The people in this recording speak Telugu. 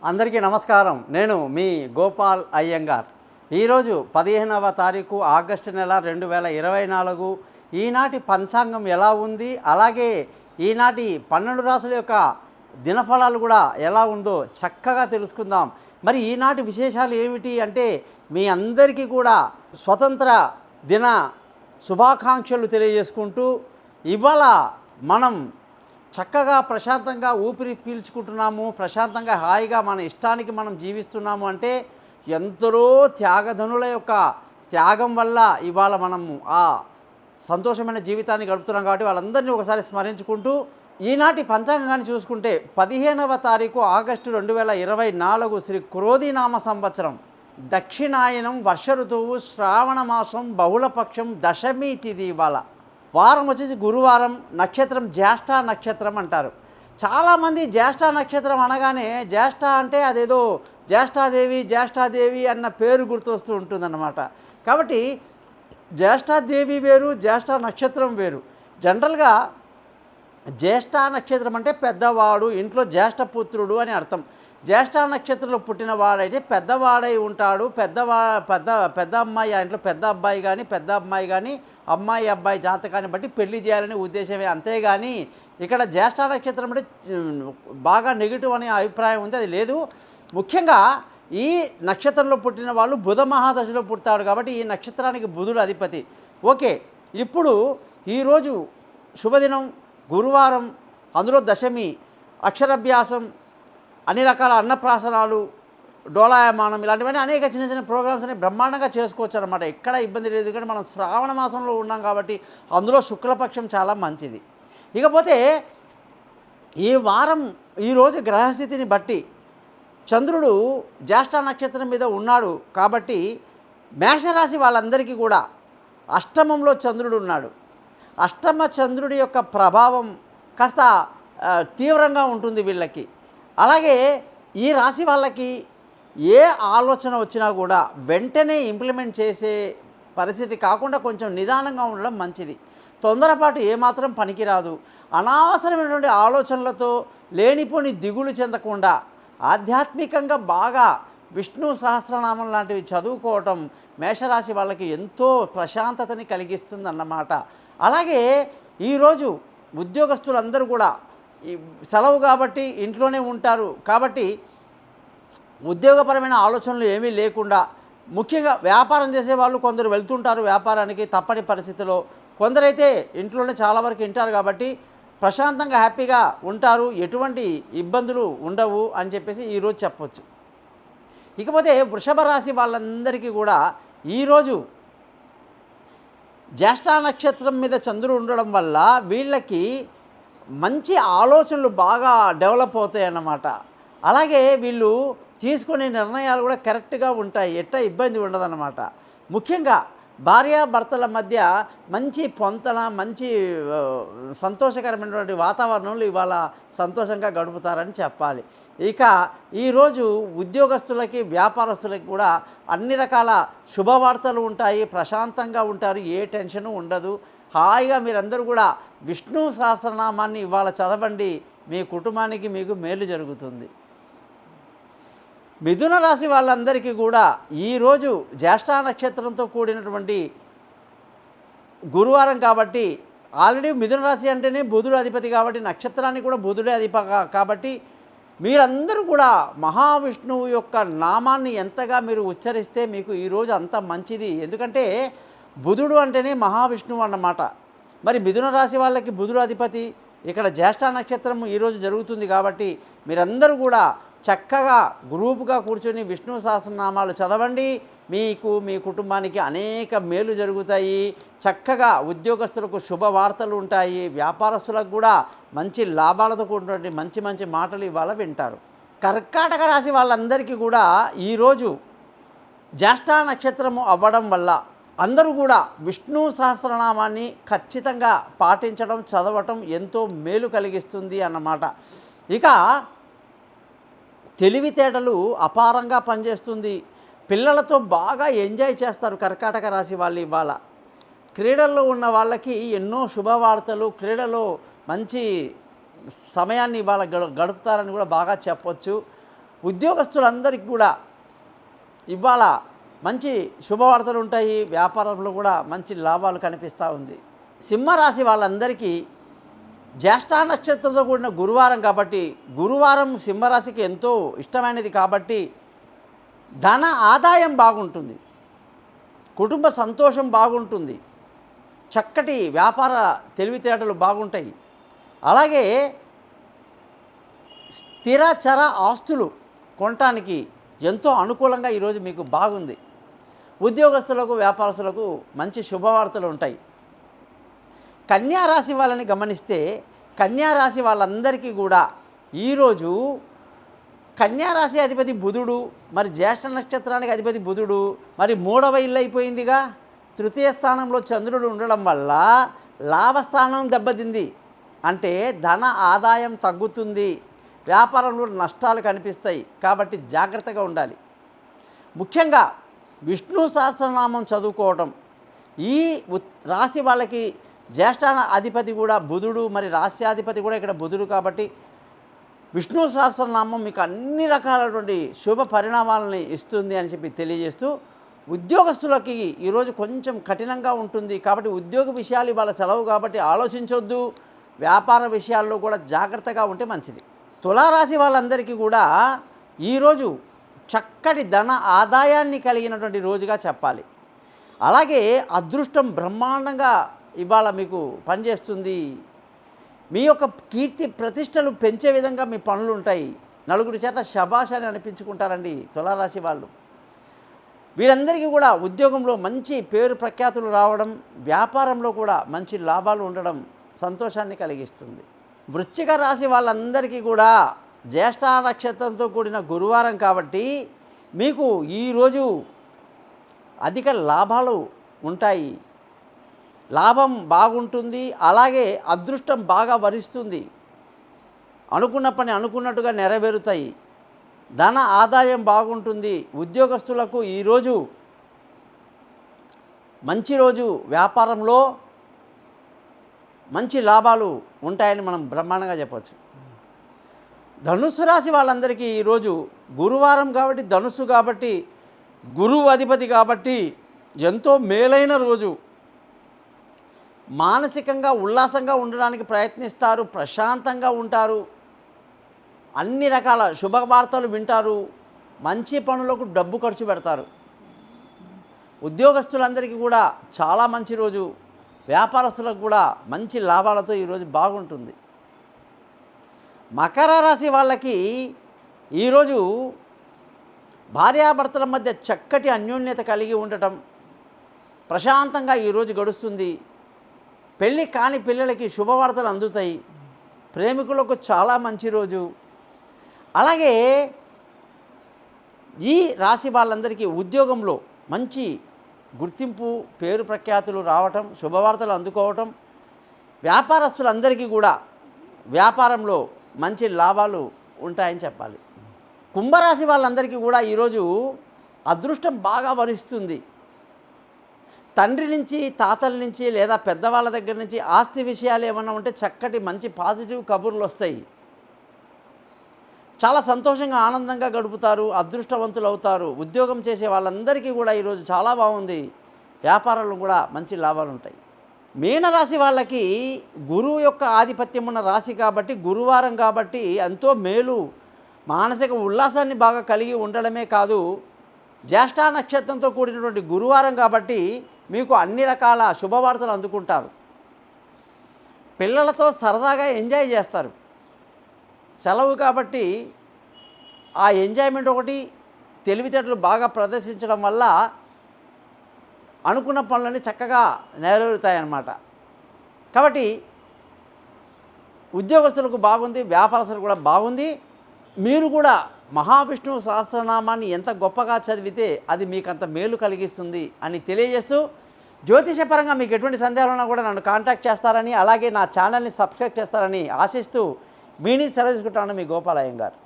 అందరికీ నమస్కారం. నేను మీ గోపాల్ అయ్యంగార్. ఈరోజు 15వ తారీఖు ఆగస్టు నెల 2024. ఈనాటి పంచాంగం ఎలా ఉంది, అలాగే ఈనాటి 12 రాసుల యొక్క దినఫలాలు కూడా ఎలా ఉందో చక్కగా తెలుసుకుందాం. మరి ఈనాటి విశేషాలు ఏమిటి అంటే, మీ అందరికీ కూడా స్వతంత్ర దిన శుభాకాంక్షలు తెలియజేసుకుంటూ, ఇవాళ మనం చక్కగా ప్రశాంతంగా ఊపిరి పీల్చుకుంటున్నాము, ప్రశాంతంగా హాయిగా మన ఇష్టానికి మనం జీవిస్తున్నాము అంటే ఎందరో త్యాగధనుల యొక్క త్యాగం వల్ల ఇవాళ మనము ఆ సంతోషమైన జీవితాన్ని గడుపుతున్నాం. కాబట్టి వాళ్ళందరినీ ఒకసారి స్మరించుకుంటూ ఈనాటి పంచాంగాన్ని చూసుకుంటే 15వ తారీఖు ఆగస్టు 2024 శ్రీ క్రోధినామ సంవత్సరం, దక్షిణాయనం, వర్ష ఋతువు, శ్రావణ మాసం, బహుళపక్షం, దశమి తిథి. ఇవాళ వారం వచ్చేసి గురువారం, నక్షత్రం జ్యేష్ఠ నక్షత్రం అంటారు. చాలామంది జ్యేష్ఠ నక్షత్రం అనగానే జ్యేష్ఠ అంటే అదేదో జ్యేష్ఠాదేవి అన్న పేరు గుర్తొస్తూ ఉంటుందన్నమాట. కాబట్టి జ్యేష్ఠాదేవి వేరు, జ్యేష్ఠ నక్షత్రం వేరు. జనరల్గా జ్యేష్ఠ నక్షత్రం అంటే పెద్దవాడు, ఇంట్లో జ్యేష్ఠపుత్రుడు అని అర్థం. జ్యేష్ఠ నక్షత్రంలో పుట్టిన వాడైతే పెద్దవాడై ఉంటాడు. పెద్ద అమ్మాయి, ఆ ఇంట్లో పెద్ద అబ్బాయి కానీ పెద్ద అమ్మాయి కానీ అమ్మాయి అబ్బాయి జాతకాన్ని బట్టి పెళ్లి చేయాలనే ఉద్దేశమే. అంతేగాని ఇక్కడ జ్యేష్ఠ నక్షత్రం అంటే బాగా నెగిటివ్ అనే అభిప్రాయం ఉంది, అది లేదు. ముఖ్యంగా ఈ నక్షత్రంలో పుట్టిన వాళ్ళు బుధ మహాదశలో పుడతాడు కాబట్టి ఈ నక్షత్రానికి బుధుడు అధిపతి. ఓకే, ఇప్పుడు ఈరోజు శుభదినం గురువారం, అందులో దశమి, అక్షరాభ్యాసం, అన్ని రకాల అన్నప్రాసనాలు, డోలాయమానం, ఇలాంటివన్నీ అనేక చిన్న చిన్న ప్రోగ్రామ్స్ అనేవి బ్రహ్మాండంగా చేసుకోవచ్చు అనమాట. ఎక్కడ ఇబ్బంది లేదు. ఎందుకంటే మనం శ్రావణ మాసంలో ఉన్నాం కాబట్టి అందులో శుక్లపక్షం చాలా మంచిది. ఇకపోతే ఈ వారం ఈరోజు గ్రహస్థితిని బట్టి చంద్రుడు జ్యేష్ఠ నక్షత్రం మీద ఉన్నాడు కాబట్టి మేషరాశి వాళ్ళందరికీ కూడా అష్టమంలో చంద్రుడు ఉన్నాడు. అష్టమ చంద్రుడి యొక్క ప్రభావం కాస్త తీవ్రంగా ఉంటుంది వీళ్ళకి. అలాగే ఈ రాశి వాళ్ళకి ఏ ఆలోచన వచ్చినా కూడా వెంటనే ఇంప్లిమెంట్ చేసే పరిస్థితి కాకుండా కొంచెం నిదానంగా ఉండడం మంచిది. తొందరపాటు ఏమాత్రం పనికిరాదు. అనవసరమైనటువంటి ఆలోచనలతో లేనిపోని దిగులు చెందకుండా ఆధ్యాత్మికంగా బాగా విష్ణు సహస్రనామం లాంటివి చదువుకోవటం మేషరాశి వాళ్ళకి ఎంతో ప్రశాంతతని కలిగిస్తుందన్నమాట. అలాగే ఈరోజు ఉద్యోగస్తులందరూ కూడా ఈ సెలవు కాబట్టి ఇంట్లోనే ఉంటారు కాబట్టి ఉద్యోగపరమైన ఆలోచనలు ఏమీ లేకుండా, ముఖ్యంగా వ్యాపారం చేసే వాళ్ళు కొందరు వెళ్తుంటారు వ్యాపారానికి తప్పని పరిస్థితిలో, కొందరైతే ఇంట్లోనే చాలా వరకు ఉంటారు కాబట్టి ప్రశాంతంగా హ్యాపీగా ఉంటారు, ఎటువంటి ఇబ్బందులు ఉండవు అని చెప్పేసి ఈరోజు చెప్పవచ్చు. ఇకపోతే వృషభ రాశి వాళ్ళందరికీ కూడా ఈరోజు జ్యేష్ఠ నక్షత్రం మీద చంద్రుడు ఉండడం వల్ల వీళ్ళకి మంచి ఆలోచనలు బాగా డెవలప్ అవుతాయి అన్నమాట. అలాగే వీళ్ళు తీసుకునే నిర్ణయాలు కూడా కరెక్ట్గా ఉంటాయి, ఎట్ట ఇబ్బంది ఉండదన్నమాట. ముఖ్యంగా భార్యాభర్తల మధ్య మంచి పొంతన, మంచి సంతోషకరమైనటువంటి వాతావరణంలో ఇవాళ సంతోషంగా గడుపుతారని చెప్పాలి. ఇక ఈరోజు ఉద్యోగస్తులకి, వ్యాపారస్తులకి కూడా అన్ని రకాల శుభవార్తలు ఉంటాయి, ప్రశాంతంగా ఉంటారు, ఏ టెన్షను ఉండదు. హాయిగా మీరందరూ కూడా విష్ణు సహస్రనామాన్ని ఇవాళ చదవండి, మీ కుటుంబానికి మీకు మేలు జరుగుతుంది. మిథున రాశి వాళ్ళందరికీ కూడా ఈరోజు జ్యేష్ఠ నక్షత్రంతో కూడినటువంటి గురువారం కాబట్టి, ఆల్రెడీ మిథున రాశి అంటేనే బుధుడు అధిపతి కాబట్టి నక్షత్రానికి కూడా బుధుడే అధిపతి కాబట్టి మీరందరూ కూడా మహావిష్ణువు యొక్క నామాన్ని ఎంతగా మీరు ఉచ్చరిస్తే మీకు ఈరోజు అంత మంచిది. ఎందుకంటే బుధుడు అంటేనే మహావిష్ణువు అన్నమాట. మరి మిథున రాశి వాళ్ళకి బుధుడు అధిపతి, ఇక్కడ జ్యేష్ఠ నక్షత్రం ఈరోజు జరుగుతుంది కాబట్టి మీరందరూ కూడా చక్కగా గ్రూపుగా కూర్చొని విష్ణు సహస్రనామాలు చదవండి, మీకు మీ కుటుంబానికి అనేక మేలు జరుగుతాయి. చక్కగా ఉద్యోగస్తులకు శుభవార్తలు ఉంటాయి, వ్యాపారస్తులకు కూడా మంచి లాభాలతో కూడినటువంటి మంచి మంచి మాటలు ఇవాళ వింటారు. కర్కాటక రాశి వాళ్ళందరికీ కూడా ఈరోజు జ్యేష్ఠ నక్షత్రము అవ్వడం వల్ల అందరూ కూడా విష్ణు సహస్రనామాన్ని ఖచ్చితంగా పాటించడం, చదవటం ఎంతో మేలు కలిగిస్తుంది అన్నమాట. ఇక తెలివితేటలు అపారంగా పనిచేస్తుంది. పిల్లలతో బాగా ఎంజాయ్ చేస్తారు కర్కాటక రాశి వాళ్ళు. ఇవాళ క్రీడల్లో ఉన్న వాళ్ళకి ఎన్నో శుభవార్తలు, క్రీడలో మంచి సమయాన్ని ఇవాళ గడుపుతారని కూడా బాగా చెప్పొచ్చు. ఉద్యోగస్తులందరికీ కూడా ఇవాళ మంచి శుభవార్తలు ఉంటాయి. వ్యాపారంలో కూడా మంచి లాభాలు కనిపిస్తూ ఉంది. సింహరాశి వాళ్ళందరికీ జ్యేష్ఠ నక్షత్రంతో కూడిన గురువారం కాబట్టి, గురువారం సింహరాశికి ఎంతో ఇష్టమైనది కాబట్టి ధన ఆదాయం బాగుంటుంది, కుటుంబ సంతోషం బాగుంటుంది, చక్కటి వ్యాపార తెలివితేటలు బాగుంటాయి. అలాగే స్థిరచర ఆస్తులు కొనటానికి ఎంతో అనుకూలంగా ఈరోజు మీకు బాగుంది. ఉద్యోగస్తులకు, వ్యాపారస్తులకు మంచి శుభవార్తలు ఉంటాయి. కన్యారాశి వాళ్ళని గమనిస్తే కన్యారాశి వాళ్ళందరికీ కూడా ఈరోజు కన్యారాశి అధిపతి బుధుడు, మరి జ్యేష్ఠ నక్షత్రానికి అధిపతి బుధుడు, మరి 3వ ఇల్లు అయిపోయిందిగా. తృతీయ స్థానంలో చంద్రుడు ఉండడం వల్ల లాభస్థానం దెబ్బతింది. అంటే ధన ఆదాయం తగ్గుతుంది, వ్యాపారంలో నష్టాలు కనిపిస్తాయి. కాబట్టి జాగ్రత్తగా ఉండాలి. ముఖ్యంగా విష్ణు సహస్రనామం చదువుకోవటం. ఈ రాశి వాళ్ళకి జ్యేష్ఠ అధిపతి కూడా బుధుడు, మరి రాశ్యాధిపతి కూడా ఇక్కడ బుధుడు కాబట్టి విష్ణు సహస్రనామం మీకు అన్ని రకాలైనటువంటి శుభ పరిణామాలని ఇస్తుంది అని చెప్పి తెలియజేస్తూ, ఉద్యోగస్తులకి ఈరోజు కొంచెం కఠినంగా ఉంటుంది కాబట్టి ఉద్యోగ విషయాలు ఇవాళ సెలవు కాబట్టి ఆలోచించొద్దు. వ్యాపార విషయాల్లో కూడా జాగ్రత్తగా ఉంటే మంచిది. తులారాశి వాళ్ళందరికీ కూడా ఈరోజు చక్కటి ధన ఆదాయాన్ని కలిగినటువంటి రోజుగా చెప్పాలి. అలాగే అదృష్టం బ్రహ్మాండంగా ఇవాళ మీకు పనిచేస్తుంది. మీ యొక్క కీర్తి ప్రతిష్టలు పెంచే విధంగా మీ పనులు ఉంటాయి. నలుగురి చేత శభాష్ అని అనిపించుకుంటారండి తులారాశి వాళ్ళు. వీరందరికీ కూడా ఉద్యోగంలో మంచి పేరు ప్రఖ్యాతులు రావడం, వ్యాపారంలో కూడా మంచి లాభాలు ఉండడం సంతోషాన్ని కలిగిస్తుంది. వృశ్చిక రాశి వాళ్ళందరికీ కూడా జ్యేష్ఠ నక్షత్రంతో కూడిన గురువారం కాబట్టి మీకు ఈరోజు అధిక లాభాలు ఉంటాయి, లాభం బాగుంటుంది. అలాగే అదృష్టం బాగా వరిస్తుంది, అనుకున్న పని అనుకున్నట్టుగా నెరవేరుతాయి, ధన ఆదాయం బాగుంటుంది. ఉద్యోగస్తులకు ఈరోజు మంచి రోజు, వ్యాపారంలో మంచి లాభాలు ఉంటాయని మనం బ్రహ్మాండంగా చెప్పచ్చు. ధనుస్సు రాశి వాళ్ళందరికీ ఈరోజు గురువారం కాబట్టి, ధనుస్సు కాబట్టి, గురువు అధిపతి కాబట్టి ఎంతో మేలైన రోజు. మానసికంగా ఉల్లాసంగా ఉండడానికి ప్రయత్నిస్తారు, ప్రశాంతంగా ఉంటారు, అన్ని రకాల శుభవార్తలు వింటారు, మంచి పనులకు డబ్బు ఖర్చు పెడతారు. ఉద్యోగస్తులందరికీ కూడా చాలా మంచి రోజు, వ్యాపారస్తులకు కూడా మంచి లాభాలతో ఈరోజు బాగుంటుంది. మకర రాశి వాళ్ళకి ఈరోజు భార్యాభర్తల మధ్య చక్కటి అన్యోన్యత కలిగి ఉండటం, ప్రశాంతంగా ఈరోజు గడుస్తుంది. పెళ్ళి కాని పిల్లలకి శుభవార్తలు అందుతాయి. ప్రేమికులకు చాలా మంచి రోజు. అలాగే ఈ రాశి వాళ్ళందరికీ ఉద్యోగంలో మంచి గుర్తింపు, పేరు ప్రఖ్యాతులు రావటం, శుభవార్తలు అందుకోవటం, వ్యాపారస్తులందరికీ కూడా వ్యాపారంలో మంచి లాభాలు ఉంటాయని చెప్పాలి. కుంభరాశి వాళ్ళందరికీ కూడా ఈరోజు అదృష్టం బాగా వరిస్తుంది. తండ్రి నుంచి, తాతల నుంచి లేదా పెద్దవాళ్ళ దగ్గర నుంచి ఆస్తి విషయాలు ఏమన్నా ఉంటే చక్కటి మంచి పాజిటివ్ కబుర్లు వస్తాయి. చాలా సంతోషంగా ఆనందంగా గడుపుతారు, అదృష్టవంతులు అవుతారు. ఉద్యోగం చేసే వాళ్ళందరికీ కూడా ఈరోజు చాలా బాగుంది, వ్యాపారంలో కూడా మంచి లాభాలు ఉంటాయి. మీనరాశి వాళ్ళకి గురువు యొక్క ఆధిపత్యం ఉన్న రాశి కాబట్టి, గురువారం కాబట్టి ఎంతో మేలు, మానసిక ఉల్లాసాన్ని బాగా కలిగి ఉండడమే కాదు, జ్యేష్ఠ నక్షత్రంతో కూడినటువంటి గురువారం కాబట్టి మీకు అన్ని రకాల శుభవార్తలు అందుకుంటారు. పిల్లలతో సరదాగా ఎంజాయ్ చేస్తారు. సెలవు కాబట్టి ఆ ఎంజాయ్మెంట్ ఒకటి, తెలివితేటలు బాగా ప్రదర్శించడం వల్ల అనుకున్న పనులన్నీ చక్కగా నెరవేరుతాయన్నమాట. కాబట్టి ఉద్యోగస్తులకు బాగుంది, వ్యాపారస్తులకు కూడా బాగుంది. మీరు కూడా మహావిష్ణువు సహస్రనామాన్ని ఎంత గొప్పగా చదివితే అది మీకు అంత మేలు కలిగిస్తుంది అని తెలియజేస్తూ, జ్యోతిషపరంగా మీకు ఎటువంటి సందేహాలు ఉన్నా కూడా నన్ను కాంటాక్ట్ చేస్తారని, అలాగే నా ఛానల్ని సబ్స్క్రైబ్ చేస్తారని ఆశిస్తూ మీ నుంచి సెలవు తీసుకుంటాను. మీ గోపాలయ్య గారు.